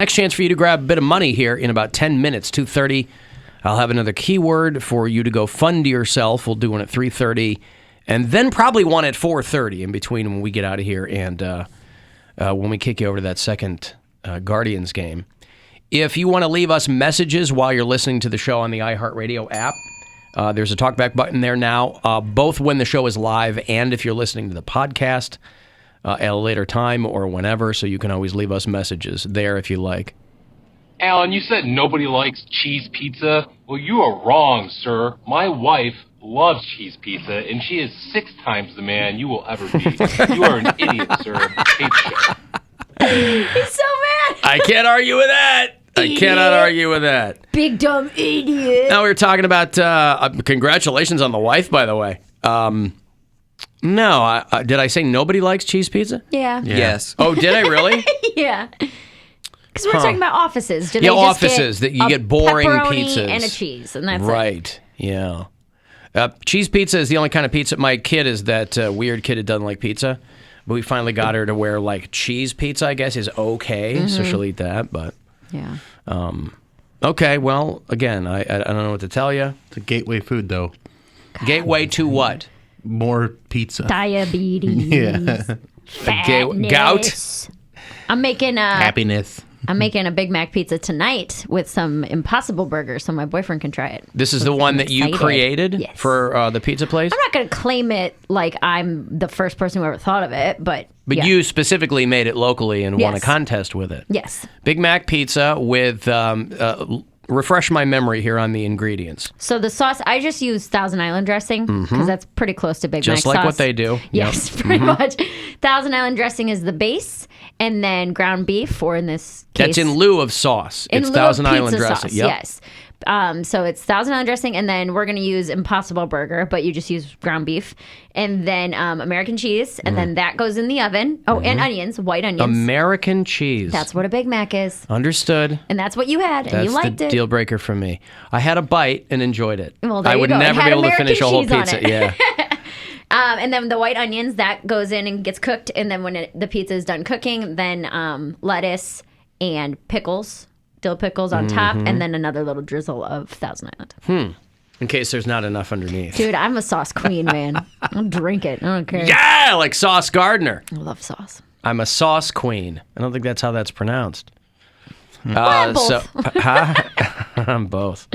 Next chance for you to grab a bit of money here in about 10 minutes, 2:30. I'll have another keyword for you to go fund yourself. We'll do one at 3:30, and then probably one at 4:30 in between when we get out of here and when we kick you over to that second Guardians game. If you want to leave us messages while you're listening to the show on the iHeartRadio app, there's a talkback button there now, both when the show is live and if you're listening to the podcast at a later time or whenever, so you can always leave us messages there if you like. Alan, you said nobody likes cheese pizza. Well, you are wrong, sir. My wife loves cheese pizza, and she is 6 times the man you will ever be. You are an idiot, sir. Hate you. He's so mad. I can't argue with that. I cannot argue with that. Big dumb idiot. Now we were talking about congratulations on the wife, by the way. No, did I say nobody likes cheese pizza? Yeah. Yes. Oh, did I really? Yeah. Because we're talking about offices. Do they Yeah, just offices, get that you get boring pepperoni pizzas. and a cheese, and that's it. Right, yeah. Cheese pizza is the only kind of pizza. My kid is that weird kid who doesn't like pizza. But we finally got her to where, like, cheese pizza, I guess, is okay. So she'll eat that, but... Yeah. Okay, well, again, I don't know what to tell you. It's a gateway food, though. Gateway to what? More pizza. Diabetes. Yeah. Fatness. Gout? I'm making Happiness. I'm making a Big Mac pizza tonight with some Impossible Burgers so my boyfriend can try it. This is the one that you created Yes. for the pizza place? I'm not going to claim it like I'm the first person who ever thought of it, but yeah. You specifically made it locally and won a Yes. contest with it. Yes. Big Mac pizza with, refresh my memory here on the ingredients. So the sauce, I just use Thousand Island dressing because that's pretty close to Big Mac Just sauce. like what they do. Yes, pretty much. Thousand Island dressing is the base, and then ground beef, or in this case... That's in lieu of sauce. In It's lieu Thousand of Island pizza dressing. sauce, Yep. yes. So it's Thousand Island dressing, and then we're going to use Impossible Burger, but you just use ground beef, and then American cheese, and then that goes in the oven. Oh, and onions, white onions. American cheese. That's what a Big Mac is. Understood. And that's what you had, and you That's liked the it. deal breaker for me. I had a bite and enjoyed it. Well, there I you would go. It never had be able to American finish a whole cheese on pizza. it. Yeah. And then the white onions, that goes in and gets cooked, and then when the pizza is done cooking, then lettuce and pickles, dill pickles on top, and then another little drizzle of Thousand Island. In case there's not enough underneath. Dude, I'm a sauce queen, man. I'll drink it. I don't care. Yeah, like Sauce Gardner. I love sauce. I'm a sauce queen. I don't think that's how that's pronounced. I'm both. I'm both.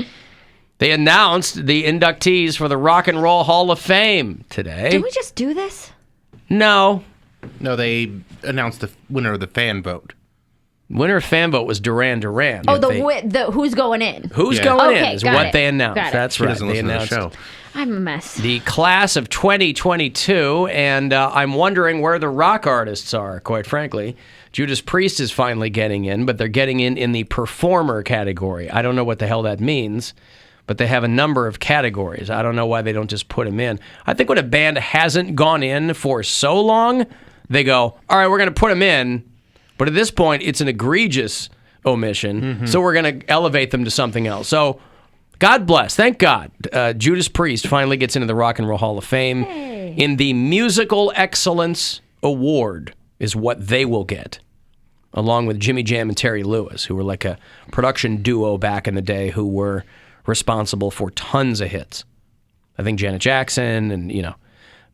They announced the inductees for the Rock and Roll Hall of Fame today. Did we just do this? No. No, they announced the winner of the fan vote. Winner fan vote was Duran Duran. Oh, the who's going in? Who's Yeah. going Okay, in is got what it. they announced. Got it. That's She right. doesn't They listen to the announced show. I'm a mess. the class of 2022, and I'm wondering where the rock artists are, quite frankly. Judas Priest is finally getting in, but they're getting in the performer category. I don't know what the hell that means, but they have a number of categories. I don't know why they don't just put them in. I think when a band hasn't gone in for so long, they go, all right, we're going to put them in, but at this point, it's an egregious omission, so we're going to elevate them to something else. So, God bless. Thank God. Judas Priest finally gets into the Rock and Roll Hall of Fame. In the Musical Excellence Award is what they will get, along with Jimmy Jam and Terry Lewis, who were like a production duo back in the day who were responsible for tons of hits. I think Janet Jackson and,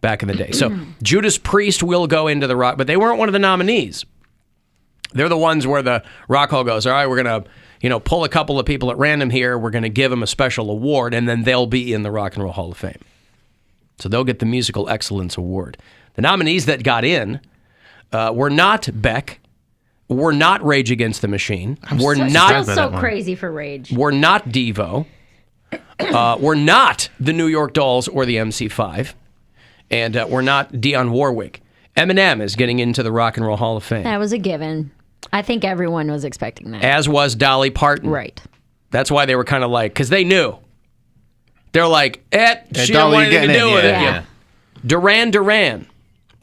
back in the day. So Judas Priest will go into the rock, but they weren't one of the nominees. They're the ones where the Rock Hall goes, all right, we're going to, pull a couple of people at random here. We're going to give them a special award, and then they'll be in the Rock and Roll Hall of Fame. So they'll get the Musical Excellence Award. The nominees that got in were not Beck, were not Rage Against the Machine, were not Still so crazy for Rage. were not Devo, were not the New York Dolls or the MC5, and were not Dionne Warwick. Eminem is getting into the Rock and Roll Hall of Fame. That was a given. I think everyone was expecting that. As was Dolly Parton. Right. That's why they were kind of like, because they knew. They're like, she don't Dolly, want anything to you're do with getting it. in, yeah. Duran Duran,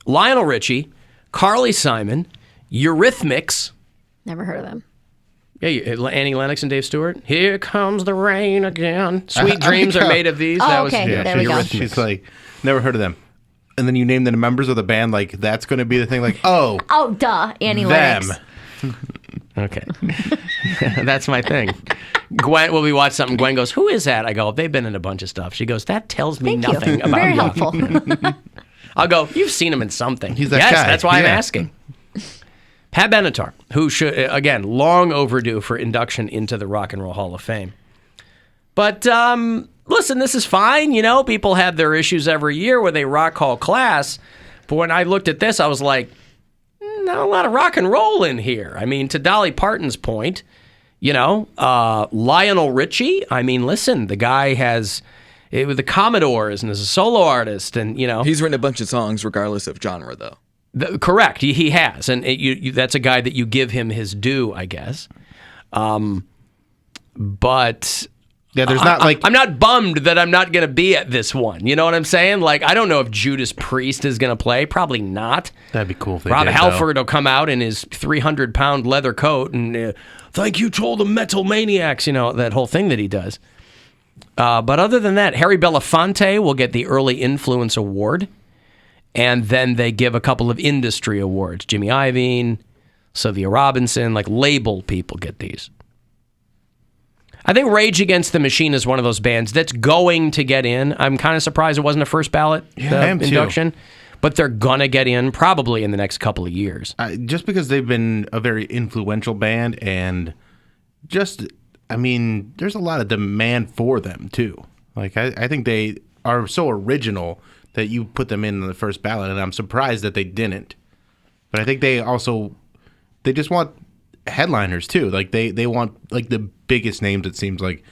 Lionel Richie, Carly Simon, Eurythmics. Never heard of them. Yeah, Annie Lennox and Dave Stewart. Here comes the rain again. Sweet dreams are made of these. Oh, okay. There we go. She's like, never heard of them. And then you name the members of the band, like, that's going to be the thing, like, oh. Oh, duh. Annie them. Lennox. Okay. That's my thing. Gwen, we watch something, Gwen goes, who is that? I go, they've been in a bunch of stuff. She goes, that tells me Thank nothing you. about Very you. helpful. I'll go, you've seen him in something. He's that yes, guy. that's why I'm Yeah. asking. Pat Benatar, who should, again, long overdue for induction into the Rock and Roll Hall of Fame. But listen, this is fine. You know, people have their issues every year with a Rock Hall class. But when I looked at this, I was like, not a lot of rock and roll in here. I mean, to Dolly Parton's point, you know, Lionel Richie, I mean, listen, the guy has with the Commodores and is a solo artist, and, you know. He's written a bunch of songs regardless of genre, though. Correct. He has. And that's a guy that you give him his due, I guess. But Yeah, there's not like I'm not bummed that I'm not going to be at this one. You know what I'm saying? Like, I don't know if Judas Priest is going to play. Probably not. that'd be cool if they Rob did, Halford will come out in his 300-pound leather coat and thank you to all the metal maniacs, you know, that whole thing that he does. But other than that, Harry Belafonte will get the Early Influence Award. And then they give a couple of industry awards. Jimmy Iovine, Sylvia Robinson, like label people get these. I think Rage Against the Machine is one of those bands that's going to get in. I'm kind of surprised it wasn't a first ballot I am too. induction. But they're going to get in probably in the next couple of years. just because they've been a very influential band and just, I mean, there's a lot of demand for them too. Like, I think they are so original that you put them in the first ballot, and I'm surprised that they didn't. But I think they just want headliners too. Like they want like the biggest names, it seems like,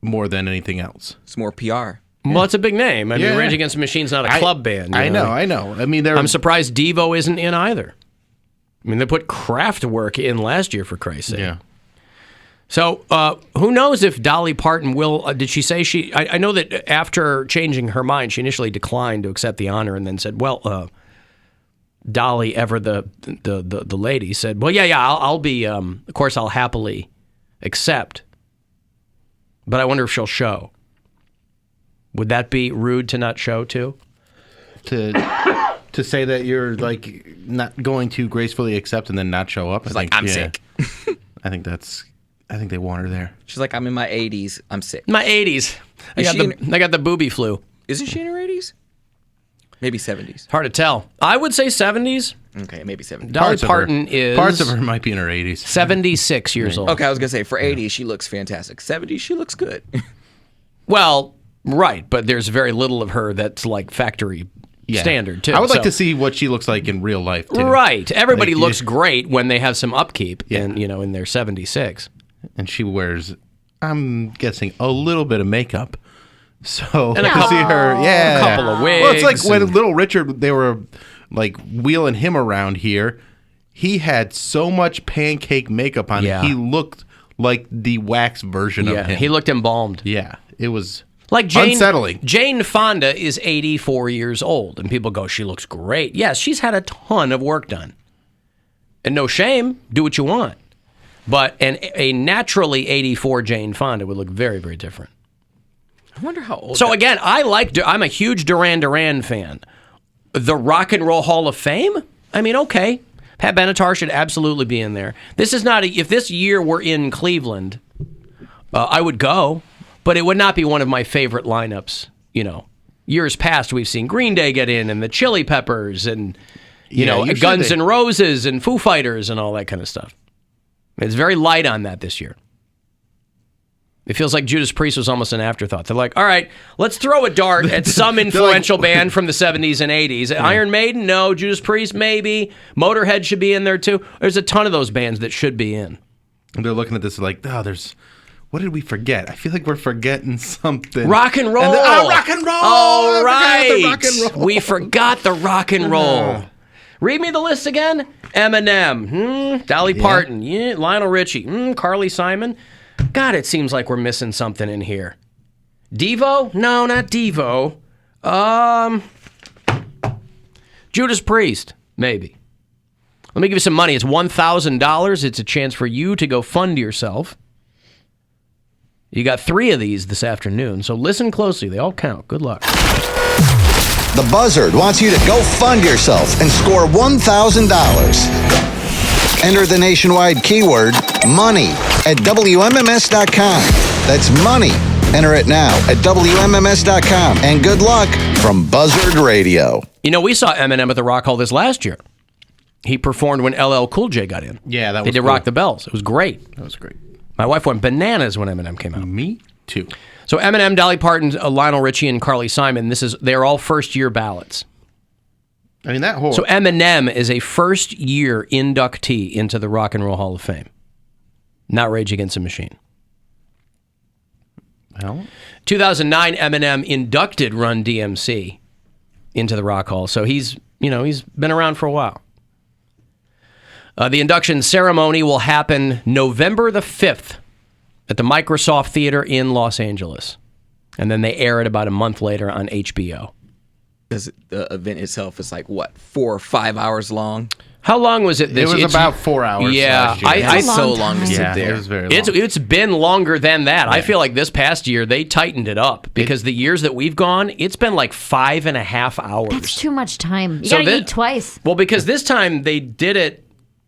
more than anything else. It's more PR. Well, it's a big name. I mean, Yeah. Rage Against the Machine's not a club band. you I know. I mean, I'm surprised Devo isn't in either. I mean, they put Kraftwerk in last year, for Christ's sake. Yeah. So, who knows if Dolly Parton will? Did she say she? I know that after changing her mind, she initially declined to accept the honor, and then said, "Well, Dolly, ever the lady, said, well, yeah, I'll be. Of course, I'll happily accept, but I wonder if she'll show. Would that be rude to not show too? To say that you're like not going to gracefully accept and then not show up. It's like, I'm sick. I think they want her there. She's like, I'm in my 80s. I'm sick. My 80s. I got the booby flu. Isn't she in her 80s? Maybe 70s. Hard to tell. I would say 70s. Okay, maybe 70s. Dolly Parton is Parts of her might be in her 80s. 76 years old. Okay, I was going to say, for 80s, she looks fantastic. 70s, she looks good. Well, right, but there's very little of her that's like factory standard, too. I would like so- to see what she looks like in real life, too. Right. Everybody Like, looks great when they have some upkeep Yeah. and, in their 76. And she wears, I'm guessing, a little bit of makeup. So And a to see her, a couple of wigs. Well, it's like when and- Little Richard, they were like wheeling him around here. He had so much pancake makeup on. Yeah. He looked like the wax version of him. He looked embalmed. Yeah, it was Like unsettling. Jane Fonda is 84 years old, and people go, she looks great. Yes, she's had a ton of work done. And no shame, do what you want. But a naturally 84 Jane Fonda would look very, very different. I wonder how old. So again, I'm a huge Duran Duran fan. The Rock and Roll Hall of Fame? I mean, okay. Pat Benatar should absolutely be in there. This is not if this year were in Cleveland, I would go, but it would not be one of my favorite lineups. Years past, we've seen Green Day get in, and the Chili Peppers, and usually Guns they- N' Roses, and Foo Fighters, and all that kind of stuff. It's very light on that this year. It feels like Judas Priest was almost an afterthought. They're like, all right, let's throw a dart at some influential band from the 70s and 80s. Iron Maiden? No. Judas Priest? Maybe. Motorhead should be in there too. There's a ton of those bands that should be in. And they're looking at this like, what did we forget? I feel like we're forgetting something. Rock and roll. And then, rock and roll. All I forgot the right. rock and roll. We forgot the rock and roll. Read me the list again. Eminem. Dolly Parton. Yeah. Lionel Richie. Carly Simon. God, it seems like we're missing something in here. Devo? No, not Devo. Judas Priest, maybe. Let me give you some money. It's $1,000. It's a chance for you to go fund yourself. You got 3 of these this afternoon, so listen closely. They all count. Good luck. The Buzzard wants you to go fund yourself and score $1,000. Enter the nationwide keyword money at WMMS.com. That's money. Enter it now at WMMS.com. And good luck from Buzzard Radio. You know, we saw Eminem at the Rock Hall this last year. He performed when LL Cool J got in. Yeah, that was They did cool. Rock the Bells. It was great. That was great. My wife went bananas when Eminem came out. Me too. So Eminem, Dolly Parton, Lionel Richie, and Carly Simon, they're all first-year ballots. I mean, that whole... So Eminem is a first-year inductee into the Rock and Roll Hall of Fame. Not Rage Against the Machine. Well, 2009, Eminem inducted Run DMC into the Rock Hall. So he's been around for a while. The induction ceremony will happen November the 5th at the Microsoft Theater in Los Angeles. And then they air it about a month later on HBO. Because the event itself is like, what, 4 or 5 hours long? How long was it? it was about 4 hours. Yeah, last year. I so long to sit yeah, there. it was very long. It's been longer than that. I feel like this past year they tightened it up because the years that we've gone, it's been like 5.5 hours. That's too much time. You So gotta thi- eat twice. Well, because this time they did it.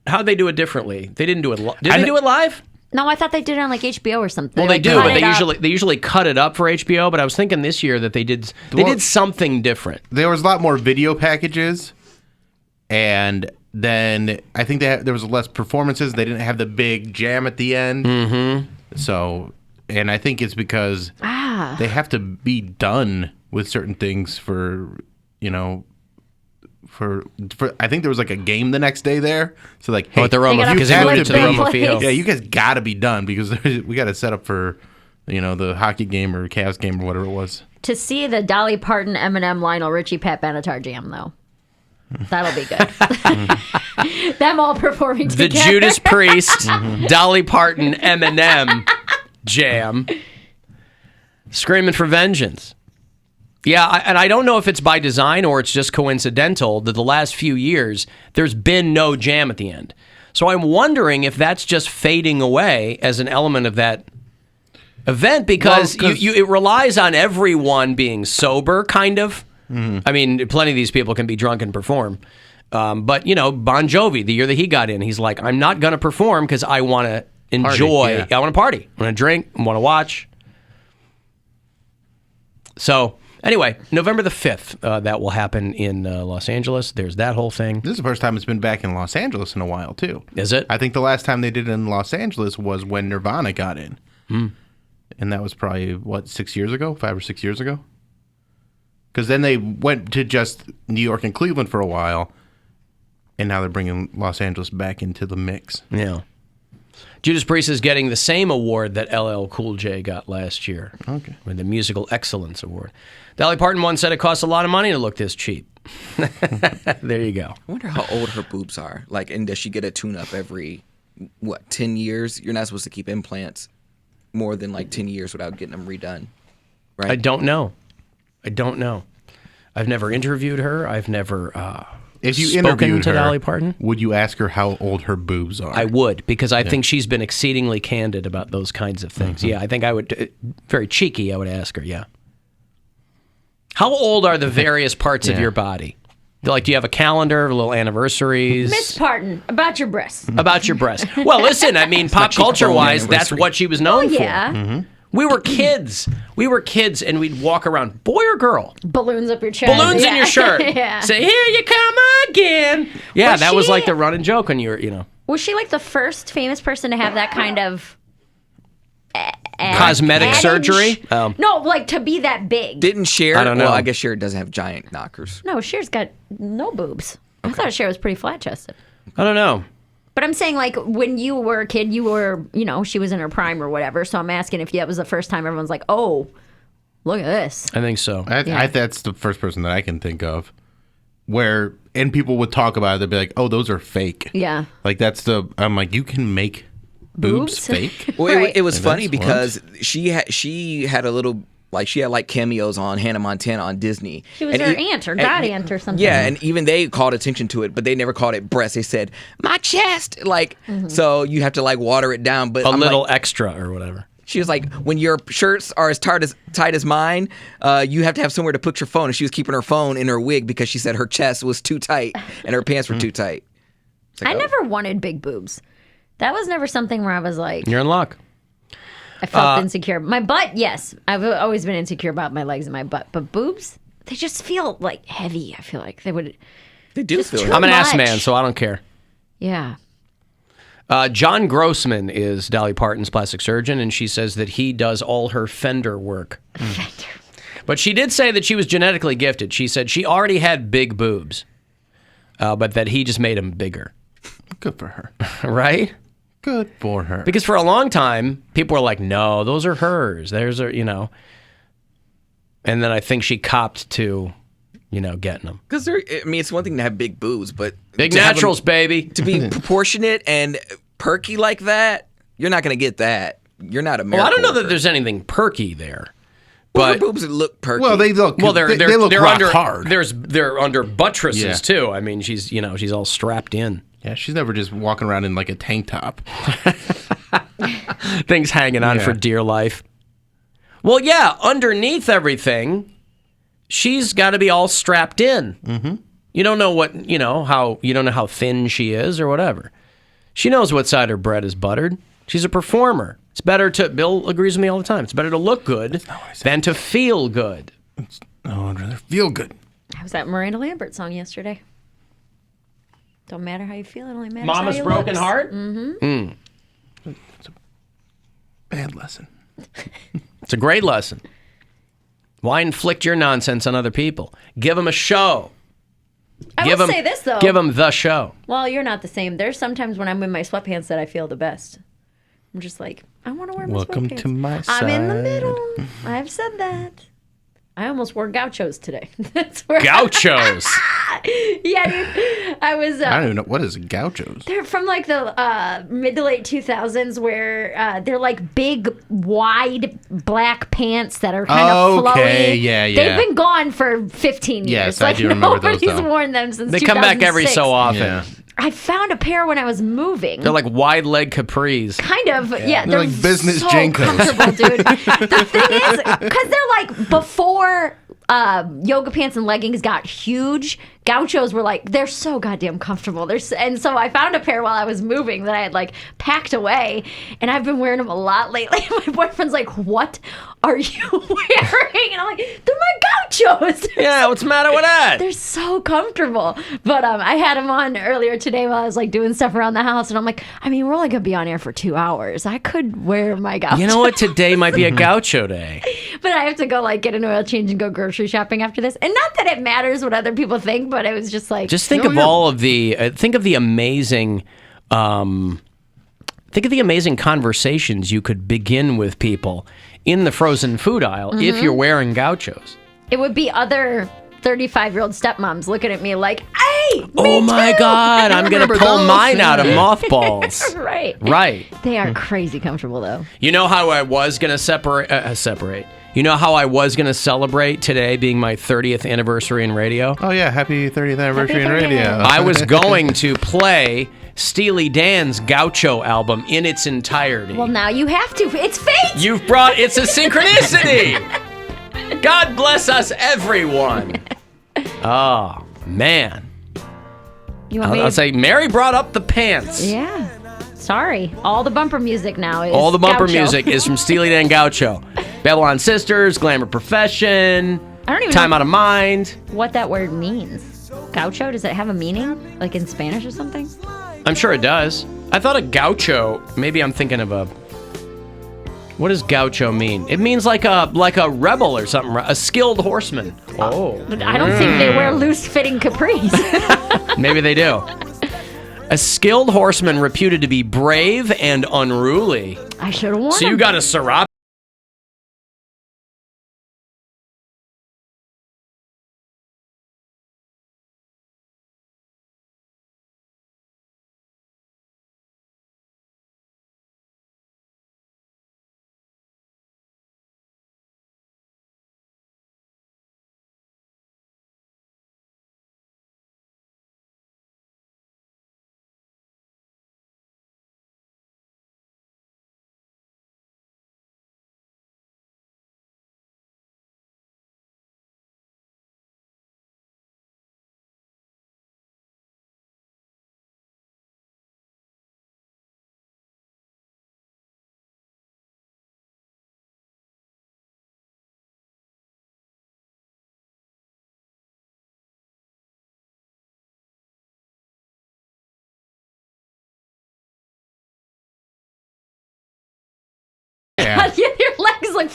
How'd they do it differently? They didn't do it. Did they do it live? No, I thought they did it on like HBO or something. Well, they like, do, cut but it up. they usually cut it up for HBO. But I was thinking this year that they did something different. There was a lot more video packages, and then I think there was less performances. They didn't have the big jam at the end. Mm-hmm. So, and I think it's because they have to be done with certain things for I think there was like a game the next day there. So like, hey, At the Roma, gotta because they flip moved it to the the Roma place. Field. yeah, you guys got to be done because we got to set up for the hockey game or Cavs game or whatever it was. To see the Dolly Parton, Eminem, Lionel Richie, Pat Benatar jam, though. That'll be good. Them all performing The together. Judas Priest, Dolly Parton, Eminem jam, screaming for vengeance. Yeah, and I don't know if it's by design or it's just coincidental that the last few years there's been no jam at the end. So I'm wondering if that's just fading away as an element of that event because it relies on everyone being sober, kind of. Mm-hmm. I mean, plenty of these people can be drunk and perform. But, Bon Jovi, the year that he got in, he's like, I'm not going to perform because I want to enjoy. I want to party. I want to drink. I want to watch. So... Anyway, November the 5th, that will happen in Los Angeles. There's that whole thing. This is the first time it's been back in Los Angeles in a while, too. Is it? I think the last time they did it in Los Angeles was when Nirvana got in. And that was probably, 6 years ago? 5 or 6 years ago? Because then they went to just New York and Cleveland for a while, and now they're bringing Los Angeles back into the mix. Yeah. Judas Priest is getting the same award that LL Cool J got last year. Okay. With the Musical Excellence Award. Dolly Parton once said it costs a lot of money to look this cheap. There you go. I wonder how old her boobs are. Like, and does she get a tune-up every, 10 years? You're not supposed to keep implants more than 10 years without getting them redone, right? I don't know. I've never interviewed her. I've never If you spoken interviewed to her, Dolly Parton. would you ask her how old her boobs are? I would, because I think she's been exceedingly candid about those kinds of things. Yeah, I think I would, very cheeky, I would ask her, yeah. How old are the various parts of your body? Do you have a calendar, little anniversaries? Miss Parton, about your breasts. About your breasts. Well, listen, I mean, pop culture-wise, that's what she was known for. Yeah. We were kids. And we'd walk around, boy or girl? Balloons up your chest. Balloons in your shirt. Yeah. Say, here you come again. Yeah, that was like the running joke when you were, Was she the first famous person to have that kind of cosmetic adage? surgery? No, to be that big. Didn't Cher? I don't know. Well, I guess Cher doesn't have giant knockers. No, Cher's got no boobs. I thought Cher was pretty flat-chested. I don't know. But I'm saying, when you were a kid, you were, she was in her prime or whatever. So I'm asking if that was the first time everyone's like, oh, look at this. I think so. That's the first person that I can think of and people would talk about it. They'd be like, oh, those are fake. Yeah. I'm like, you can make boobs fake? Well, Right. it was And funny that's because she had a little, she had cameos on Hannah Montana on Disney. She was And her e- aunt or and- god aunt or something. Yeah, and even they called attention to it, but they never called it breast. They said, my chest. So you have to water it down. But A I'm little extra or whatever. She was like, when your shirts are as tight as mine, you have to have somewhere to put your phone. And she was keeping her phone in her wig because she said her chest was too tight and her pants were too tight. I never wanted big boobs. That was never something where I was like, You're in luck. I felt insecure. My butt, yes. I've always been insecure about my legs and my butt. But boobs, they just feel like heavy. I feel like they would. They do feel too I'm an ass much. man, so I don't care. Yeah. John Grossman is Dolly Parton's plastic surgeon, and she says that he does all her fender work. But she did say that she was genetically gifted. She said she already had big boobs, but that he just made them bigger. Good for her. Right? Good for her. Because for a long time, people were like, no, those are hers. There's her, And then I think she copped to, getting them. Because it's one thing to have big boobs, but Big to have naturals, them- baby. to be proportionate and perky like that, you're not going to get that. You're not a miracle. Well, I don't know that worker. there's anything perky there. Well, her But boobs look perky. Well, they look. well, they look rock under hard. They're under buttresses Yeah. too. I mean, she's all strapped in. Yeah, she's never just walking around in like a tank top. Things hanging on Yeah. for dear life. Well, yeah, underneath everything, she's got to be all strapped in. Mm-hmm. You don't know how thin she is or whatever. She knows what side her bread is buttered. She's a performer. It's better to, Bill agrees with me all the time, it's better to look good than to feel good. Oh, I'd rather feel good. I was that Miranda Lambert song yesterday. Don't matter how you feel, it only matters Mama's how you broken looks. heart? Bad lesson. It's a great lesson. Why inflict your nonsense on other people? Give them a show. I will say this, though. Give them the show. Well, you're not the same. There's sometimes when I'm in my sweatpants that I feel the best. I'm just like, I want to wear my Welcome sweatpants. to my I'm in the side. middle. I've said that. I almost wore Gauchos today. That's where Gauchos. Yeah, dude. I was. I don't even know what is Gauchos. They're from like the mid to late 2000s where they're like big, wide black pants that are kind of Okay, flowy. yeah, yeah. They've been gone for 15 years. Yes, I like, do remember those, nobody's though. worn them since They come back every 2006. so often. Yeah. I found a pair when I was moving. They're like wide leg capris. Kind of, yeah. They're like business so Jankos. comfortable, dude. The thing is, because they're like before yoga pants and leggings got huge, Gauchos were like, they're so goddamn comfortable. And so I found a pair while I was moving that I had like packed away, and I've been wearing them a lot lately. My boyfriend's like, what are you wearing? And I'm like, they're my Gauchos. Yeah, what's the matter with that? They're so comfortable. But I had them on earlier today while I was like doing stuff around the house, and I'm like, I mean, we're only gonna be on air for 2 hours. I could wear my Gauchos. You know what? Today might be a gaucho day. But I have to go like get an oil change and go grocery shopping after this. And not that it matters what other people think, but it was just like Just think of all of the think of the amazing conversations you could begin with people in the frozen food aisle if you're wearing gauchos. it would be other 35-year-old stepmoms looking at me like, hey, me Oh my too!" God, I'm going to Remember pull those? mine out of mothballs. Right. Right. They are crazy comfortable though. You know how I was going to separate? You know how I was going to celebrate today being my 30th anniversary in radio? Oh yeah, happy 30th anniversary in 30th. radio. I was going to play Steely Dan's Gaucho album in its entirety. Well, now you have to. It's fate. It's a synchronicity. God bless us, everyone. Oh, man. You want me I'll to say Mary brought up the pants. Yeah. Sorry. All the bumper music now is All the bumper Gaucho. music is from Steely Dan Gaucho. Babylon Sisters, Glamour Profession, I don't even Time know Out of Mind. what that word means. Gaucho, does it have a meaning? Like in Spanish or something? I'm sure it does. I thought a gaucho, maybe I'm thinking of a... What does gaucho mean? It means like a rebel or something, a skilled horseman. Oh. But I don't think they wear loose-fitting capris. Maybe they do. A skilled horseman reputed to be brave and unruly. I should have worn So you them. got a sirop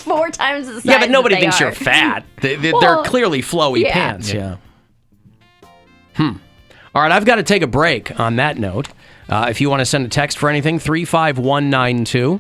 4 times the size. Yeah, but nobody that they thinks are. you're fat. They're Well, clearly flowy yeah. pants. Yeah. All right, I've got to take a break on that note. If you want to send a text for anything, 35192.